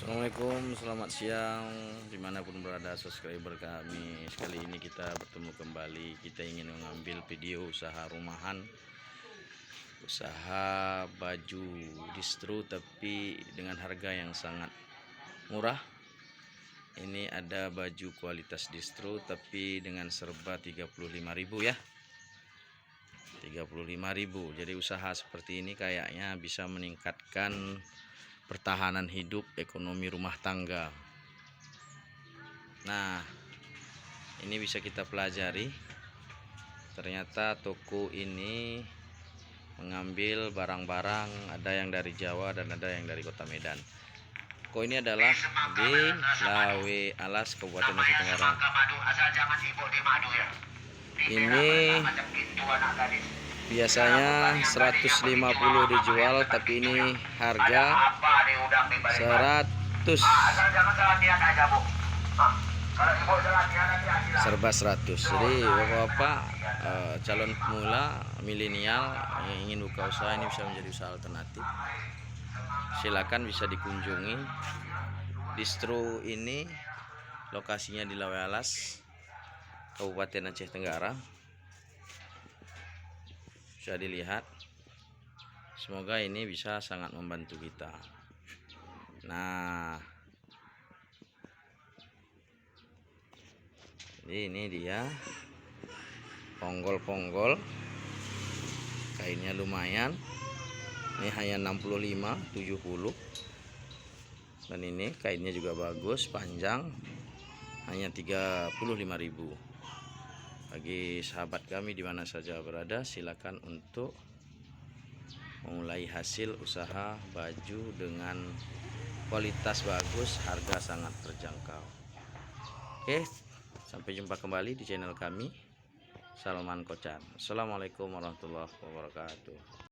Assalamualaikum, selamat siang dimanapun berada subscriber kami. Sekali ini kita bertemu kembali. Kita ingin mengambil video usaha rumahan, usaha baju distro tapi dengan harga yang sangat murah. Ini ada baju kualitas distro tapi dengan serba 35.000 ya, 35.000. Jadi usaha seperti ini kayaknya bisa meningkatkan pertahanan hidup ekonomi rumah tangga. Nah, ini bisa kita pelajari. Ternyata toko ini mengambil barang-barang, ada yang dari Jawa dan ada yang dari Kota Medan. Toko ini adalah di Lawe Alas, Kabupaten Nusa Tenggara. Ini biasanya 150 dijual, tapi ini harga 100, serba 100. Jadi bapak-bapak calon pemula milenial yang ingin buka usaha ini bisa menjadi usaha alternatif. Silakan bisa dikunjungi. Distro ini lokasinya di Lawe Alas, Kabupaten Aceh Tenggara. Bisa dilihat. Semoga ini bisa sangat membantu kita. Nah, ini dia ponggol-ponggol, kainnya lumayan. Ini hanya 65, 70. Dan ini kainnya juga bagus, panjang, hanya 35.000. Bagi sahabat kami di mana saja berada, silakan untuk memulai hasil usaha baju dengan kualitas bagus, harga sangat terjangkau. Oke, sampai jumpa kembali di channel kami, Salman Kocan. Assalamualaikum warahmatullahi wabarakatuh.